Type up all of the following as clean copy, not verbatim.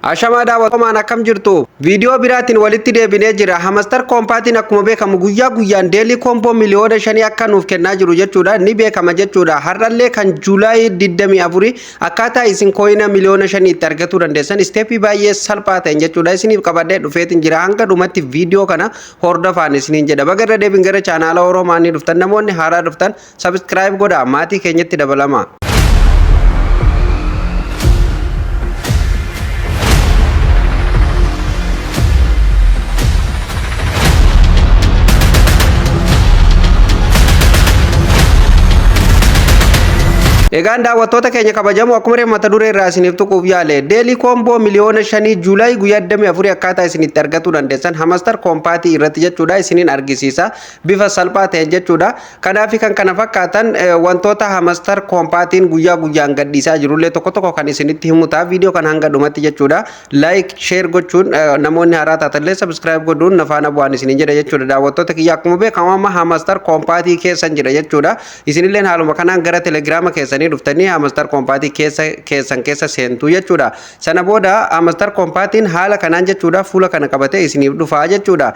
Ashama daawwatamaan akkam jirtu viidiyoo biraatiin walitti deebinee jira. Hamastar koompaatiin akkuma beekamu guyyaa guyyaan deelii koompoo miliyoona 5 akka nuuf kennaa jiru jechuudha. Ni beekama jechuudha. Har'allee kan Juulaay 24 akkaataa isin kooyina miliyoona 5 itti argachuu dandeessan isteepii baay'ee salphaa ta'een jechuudha. Isiniif qabadhee dhufeetiin jira. Hanga dhumatti viidiyoo kana hordofaan isiniin jedha. Bagarra deebin gara chaanaala Oromaanii dhuftan namoonni haaraa dhuftan subscribe godhaa maatii keenyatti dabalama. Egaan daawwattoota keenya kabajamoo akkuma reemmata duree irraa isiniif tuquuf yaale deelii koomboo miliyoona 5 Juulaay guyyaa 24 akkaataa isinitti argachuu dandeessan Hamastar koompaatii irratti jechuudha isiniin argisiisa bifa salphaa ta'een jechuudha. Kanaaf kan kana fakkaatan wantoota Hamastar koompaatiin guyyaa guyyaan gadhiisaa jirullee tokko tokko kan isinitti himu ta'a. Viidiyoo kan hanga dhumatti jechuudha like share gochuun namoonni haaraa taatallee subscribe godhuun nafaana bu'aan isiniin jedha jechuudha. Daawwattoota kiyya akkuma beekamu amma Hamastar koompaatii keessan jira jechuudha. Isinillee haaluma kanaan gara telegiraama keessan dhuftanii Hamastar koompaatii keessa seentu jechuudha. Sana booda Hamastar koompaatiin haala kanaan jechuudha fuula kana qabatee isiniif dhufaa jechuudha.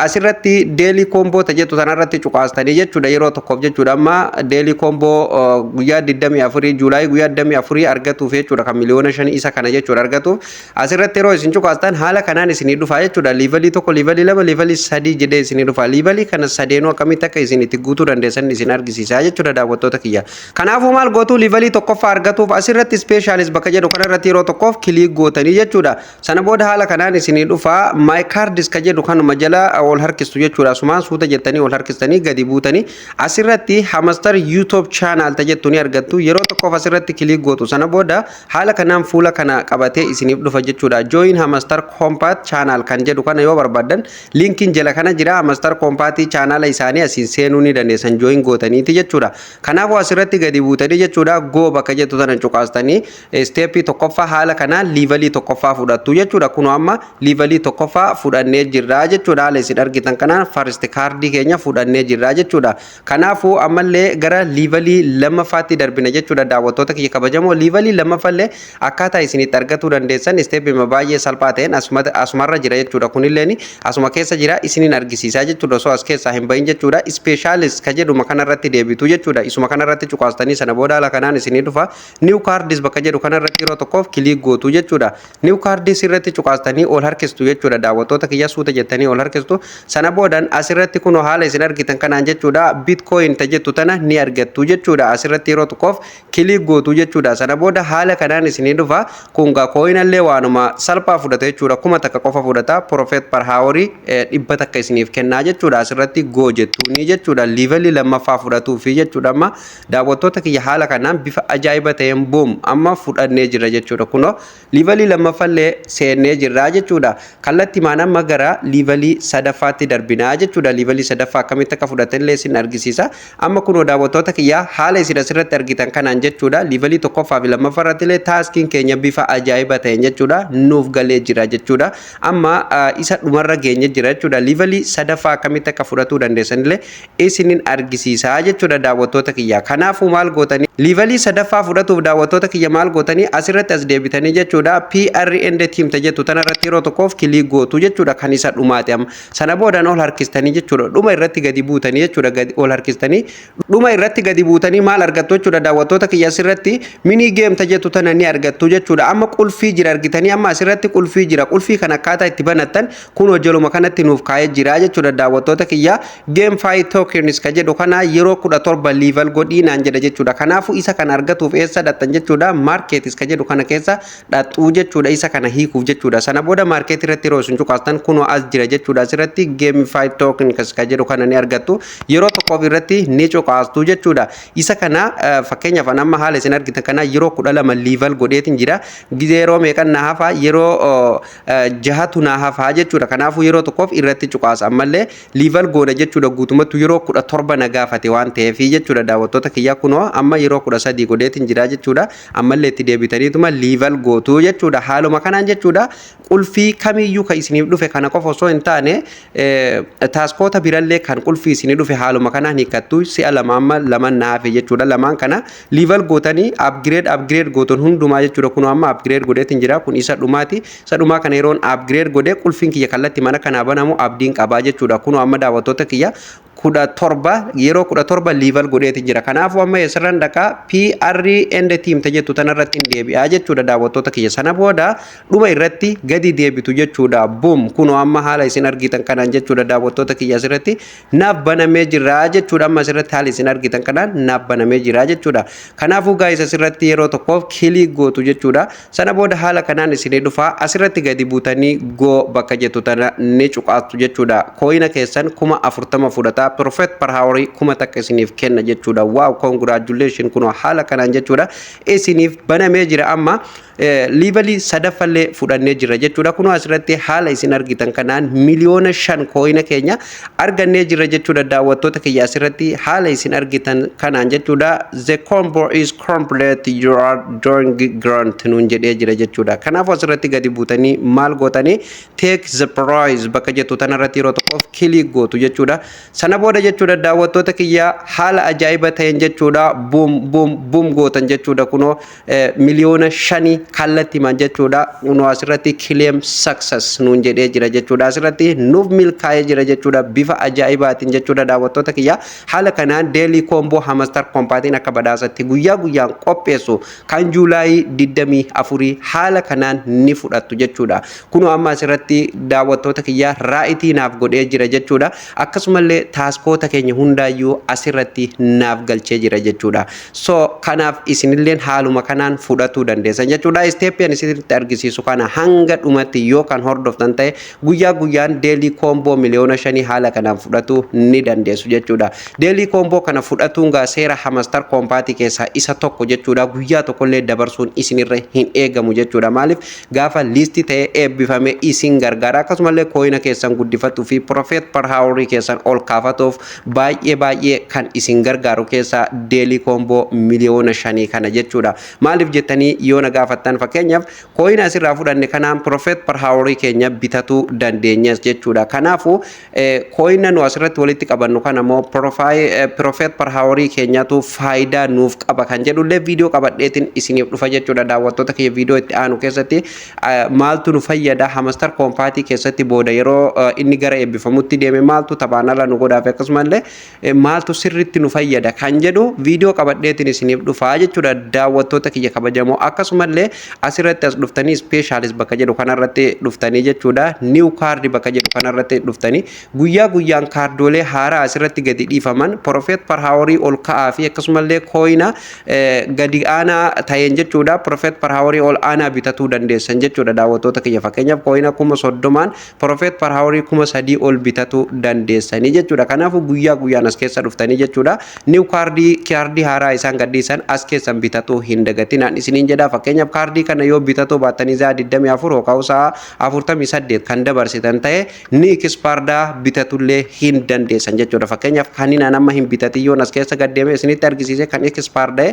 Asirratti deelii koomboo tajeetu sanarratti cuqaastanii jechuudha yeroo tokkoof jechuudha. Amma deelii koomboo guyyaa 24 Juulaay guyyaa 24 argatuuf jechuudha kan miliyoona 5 isa kana jechuudha argatuuf asirratti yeroo isin cuqaastan haala kanaan isiniif dhufaa jechuudha. Liivalii tokko liivalii lama liivalii 3 jedhee isiniif dhufa. Liivalii kana sadeenuu akkamitti akka isinitti guutuu dandeessan isin argisiisaa jechuudha daawwattoota kiyya. Kanaafuu maal gootu liivalii tokkoffaa argatuuf asirratti speeshaalis bakka jedhu kanarratti yeroo tokkoof kilik gootanii jechuudha. Sana booda haala kanaan isinii dhufa my cardis ka jedhu kanuma jala ol harkistu jechuudha. Asumaan suuta jettanii ol harkistanii gadi buutanii asirratti Hamastar YouTube channel tajettu ni argattu. Yeroo tokkoof asirratti kilik gootu. Sana booda haala kanaan fuula kana qabatee isiniif dhufa jechuudha. Join Hamastar Compaat channel kan jedhu kana yoo barbaadan linkiin jala kana jira. Hamastar Compaatii channel isaanii asiin seenuu ni dandeessan join gootaniiti jechuudha. Kanaafuu asirratti gadi buutanii jechuudha. Go bakka jettu sana cuqaastanii steepii tokkoffaa haala kanaan liivalii tokkoffaa fudhattu jechuudha. Kun amma liivalii tokkoffaa fudhannee jirra jechuudha. Haala isin argitan kanaan first kaardii keenya fudhannee jirra jechuudha. Kanaafuu ammallee gara liivalii lammaffaatti darbina jechuudha. Daawwattoota kiyya kabajamoo liivalii lammaffallee akkaataa isinitti argachuu dandeessan steepii baay'ee salphaa ta'een asumarra jira jechuudha. Kunilleen asuma keessa jira isiniin argisiisaa jechuudha. Osoo as keessaa hin bahin jechuudha. Speeshaalis ka jedhuma kanarratti deebitu jechuudha. Isuma kanarratti cuqaastanii sana booda haala kanaan isinii dhufa new cardis bakka jedhu kanarratti yeroo tokkoof kilik gootu jechuudha. New cardis irratti cuqaastanii ol harkistu jechuudha. Daawwattoota kiyya suuta jettanii ol harkistu. Sana boodan asirratti kunoo haala isin argitan kanaan jechuudha bitcoin tajettu tana ni argattu jechuudha. Asirratti yeroo tokkoof kilik gootu jechuudha. Sana booda haala kanaan isinii dhufa kunga kooyinallee waanuma salphaa fudhata jechuudha. Kuma takka qofa fudhata profit per hour 100 takka isiniif kennaa jechuudha. Asirratti go jettu ni jechuudha. Liivalii lammaffaa fudhatuuf jechuudha. Amma daawwattoota kiyya haala kanaan bifa ajaa'iba ta'een boom amma fudhannee jira jechuudha. Kunoo liivalii lammaffallee seennee jirra jechuudha. Kallattii maanamma gara liivalii sadaffaatti darbinaa jechuudha. Liivalii sadaffaa akkamitti akka fudhatanillee isin argisiisa. Amma kunoo daawwattoota kiyya haala isin asirratti argitan kanaan jechuudha. Liivalii tokkoffaa fi lammaffaarrattillee taaskiin keenya bifa ajaa'iba ta'een jechuudha nuuf galee jira jechuudha. Amma isa dhumarra geenye jira jechuudha. Liivalii sadaffaa akkamitti akka fudhatuu dandeessanillee isinin argisiisa jechuudha daawwattoota kiyya. Kanaafuu maal gootanii liivalii sadaffaa fudhatuuf daawwattoota kiyya maal gootanii asirratti as deebitanii jechuudha. PRND team tajettu tanarratti yeroo tokkoof kilik gootu jechuudha. Kan isa dhumaate amma sana boodaan ol harkistanii jechuudha. Dhuma irratti gadi buutanii jechuudha. Ol harkistanii dhuma irratti gadi buutanii maal argattu jechuudha. Daawwattoota kiyya asirratti mini game tajettu tana ni argattu jechuudha. Amma qulfii jira argitanii amma asirratti qulfii jira. Qulfii kana akkaataa itti banattan kun hojjaluma kanatti nuuf kaa'ee jira jechuudha. Daawwattoota kiyya game fight tokens ka jedhu kana yeroo 17 liival godhiinaan jedha jechuudha. Kanaafuu isa kana argatuuf eessa dhattan jechuudha. Marketis ka jedhu kana keessa dhaxuu jechuudha. Isa kana hiikuuf jechuudha. Sana booda market irratti yeroo isin cuqaastan kunoo as jira jechuudha. Asirratti game fight tokens ka jedhu kana ni argattu. Yeroo tokkoof irratti ni cuqaastu jechuudha. Isa kana fakkeenyaaf amma haala isin argitan kana yeroo 12 liival godheetiin jira. Yeroo meeqan na hafa yeroo 6tu na hafa jechuudha. Kanaafuu yeroo tokkoof irratti cuqaasa. Ammallee liival goona jechuudha. Guutumatti yeroo 17 na gaafate waan ta'eef jechuudha. Daawwattoota kiyya kunoo amma yeroo 13 godheetiin jira jechuudha. Ammallee itti deebitaniituma liival gootu jechuudha. Haaluma kanaan jechuudha. qulfii kamiyyuu kan isiniif dhufe kana qofa osoo hin taane taaskoota birallee kan qulfii isinii dhufe haaluma kanaan hiikkattu si'a lama amma lama naafe jechuudha. Lamaan kana liival gootanii upgrade gootan hundumaa jechuudha. Kun amma upgrade godheetiin jira. Kun isa dhumaati. Isa dhumaa kana yeroon upgrade godhee qulfiin kiyya kallatti mana kanaa banamu abdiin qabaa jechuudha. Kun amma daawwattoota kiyya 17 yeroo 17 liival godheetiin jira. Kanaafuu amma eessarran dhaqaa PR and team jettu tanarratti hin deebi'aa jechuudha daawwattoota kiyya. Sana booda dhuma irratti gadi deebitu jechuudha. Boom kun amma haala isin argitan kanaan jechuudha daawwattoota kiyya asirratti naaf banamee jira jechuudha. Amma asirratti haala isin argitan kanaan naaf banamee jira jechuudha. Kanaafuu gaayis asirratti yeroo tokkoof kilii gootu jechuudha. Sana booda haala kanaan isin dhufaa asirratti gadi buutanii go bakka jettu tana ni cuqaatu jechuudha. Kooyina keessan 40 fudhata. Prophet per hour kuma takka isiniif kenna jechuudha. Wow, congratulations kun haala kanaan jechuudha. Isiniif banamee jira amma liivali sadaffallee fudhannee jira jechuudha. Kun asirratti haala isin argitan kanaan miliyoona 5 kooyina keenya argannee jira jechuudha daawwattoota kiyya asirratti haala isin argitan kanaan jechuudha. The combo is complete, you are doing grant nuun jedhee jira jechuudha. Kanaafuu asirratti gadi buutanii maal gootanii take the prize bakka jettu tanarratti yeroo tokkoof kilii gootu jechuudha. Sana booda jechuudha daawwattoota kiyya haala ajaa'iba ta'een jechuudha. Boom gootan jechuudha. Kunoo miliyoona 5 kallatti man jechuudha. Kunoo asirratti claim success nuun jedhee jira jechuudha. Asirratti nuuf milkaa'ee jira jechuudha. Bifa ajaa'ibaatiin jechuudha daawwattoota kiyya. Haala kanaan daily combo hamster kompaatiin akka badhaasatti guyyaa guyyaan qopheessu kan Juulaayii 24 haala kanaan ni fudhattu jechuudha. Kunoo amma asirratti daawwattoota kiyya raayitii naaf godhee jira jechuudha. Akkasumallee taaskoota keenya hundaayyuu asirratti naaf galchee jira jechuudha. So kanaaf isinilleen haaluma kanaan fudhatuu dandeessan jechuudha. Steepiin isinitti argisiisu kana hanga dhumatti yoo kan hordoftan ta'e guyyaa guyyaan daily combo miliyoona 5 haala kanaan fudhatu ni dandeessu jechuudha. Daily combo kana fudhatuun gaa seera hamster kompaatii keessaa isa tokko jechuudha. Guyyaa tokkollee dabarsuun isinirra hin eegamu jechuudha. Maaliif gaafa liistii ta'ee eebbifame isin gargaara. Akkasumallee kooyina keessan guddifatuu fi Prophet per hour keessan ol kaafatuuf baay'ee kan isin gargaaru keessaa daily combo miliyoona 5 kana jechuudha. Maaliif jettanii yoo na gaafattan fakkeenyaaf kooyina asirraa fudhanne kanaan Prophet per hour keenya bitachuu dandeenyas jechuudha. Kanaafuu kooyina nu asirratti walitti qabannu kana immoo Prophet per hour keenyatu faayidaa nuuf qaba kan jedhullee viidiyoo qabadheetiin isiniif dhufa jechuudha daawwattoota kiyya viidiyoo itti aanu keessatti maaltu nu fayyada hamster kompaatii keessatti booda yeroo inni gara eebbifamutti deeme maaltu tabaanarra nu godhaaf akkasumallee maaltu sirriitti nu fayyada kan jedhu viidiyoo qabadheetiin isiniif dhufa jechuudha daawwattoota kiyya kabajamoo. Akkasumallee asirratti as dhuftanii specialist bakka jedhu kanarratti dhuftanii jechuudha. New card bakka jedhu kanarratti dhuftanii guyyaa guyyaan kaardoolee haaraa asirratti gadi dhiifaman Prophet per hour ol ka'aa fi akkasumallee kooyina gadi aanaa ta'een jechuudha. Prophet per hour ol aanaa bitachuu dandeessan jechuudha daawwattoota kiyya. Fakkeenyaaf kooyina 30 Prophet per hour 3 ol bitachuu dandeessanii jechuudha. Kanaafuu guyyaa guyyaan as keessa dhuftanii jechuudha. New kaardii haaraa isaan gadhiisan as keessan bitachuu hin dagatinaan isiniin jedha. Fakkeenyaaf kaardii kana yoo bitachuu baattanii saa 24 yookaan saa 48 kan dabarsitan ta'e ni expiredaa bitachullee hin dandeessan jechuudha. Fakkeenyaaf kanin amma hin bitatin yoo as keessa gaddeeme isinitti argisiise kan expirede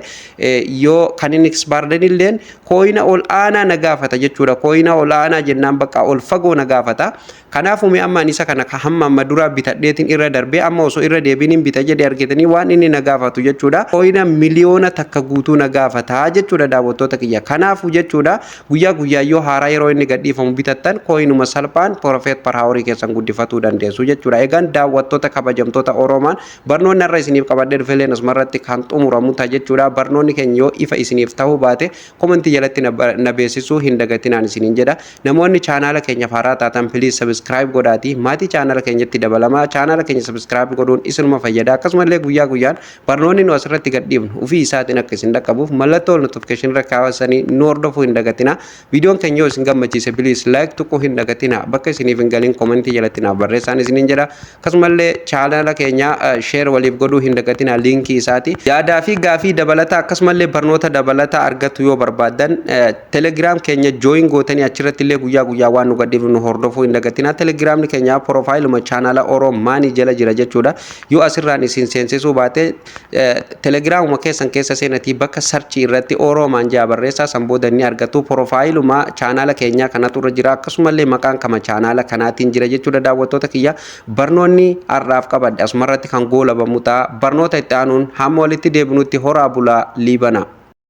yoo kanin expireden illeen kooyina ol aanaa na gaafata jechuudha. Kooyina ol aanaa jennaan bakka ol fagoo na gaafata. Kanaafuu mi amma isa kana hamma amma dura bitadheetiin irra darbee amma osoo irra deebiin bita jedhee argitanii waan inni na gaafatu jechuudha. Kooyina miliyoona takka guutuu na gaafata jechuudha daawwattoota kiyya. Kanaafuu jechuudha guyyaa yoo haaraa yeroo inni gadhiifamu bitattan kooyinuma salphaan Prophet per hour keessan guddifachuu dandeessu jechuudha. Egaan daawwattoota kabajamtoota Oromaan barnoonni irra isiniif qabadhee dhufeleen asumarratti kan xumuramu ta'a jechuudha. Barnoonni keenya yoo ifa isiniif ta'uu baate komentii jalatti na beeksisuu hin dagatinaan isiniin jedha. Namoonni chaanaala keenya haaraa taatan please subscribe godhaati. Maatii chaanaala keenyatti dabalamaa chaanaala keenya subscribe godhuun isinuma fayyada. Akkasumallee guyyaa guyyaan barnoonni nu asirratti gadhiifnu ofii isaatiin akka isin dhaqqabuuf mallattoo notification irra kaawwatanii nu hordofuu hin dagatina. Viidiyoon keenya yoo isin gammachiise please like tuquu hin dagatina. Bakka isiniif hin galin komentii jalatti naaf barreessaa isiniin jedha. Akkasumallee chaanaala keenya share waliif godhuu hin dagatina linkii isaati. Yaadaa fi gaafii dabalataa akkasumallee barnoota dabalataa argatu yoo barbaadan telegram keenya join gootanii achirratti illee guyyaa waan nu gadhiifnu hordofuu hin dagatina. Telegramni keenya profaayiluma chaanaala Oromaanii jala jira jira jechuudha. Yoo asirraan isin seensisuu baate telegiraamuma keessan keessa seenatii bakka sarchii irratti Oromaan jaa barreessaa san booda ni argatu. Profaayiluma chaanaala keenyaa kanatu irra jira. Akkasumallee maqaan kama chaanaala kanaatiin jira jechuudha daawwattoota kiyya. Barnoonni har'aaf qabadhe asumarratti kan goolabamu ta'a. Barnoota itti aanuun hamma walitti deebinutti horaa bulaa liibana.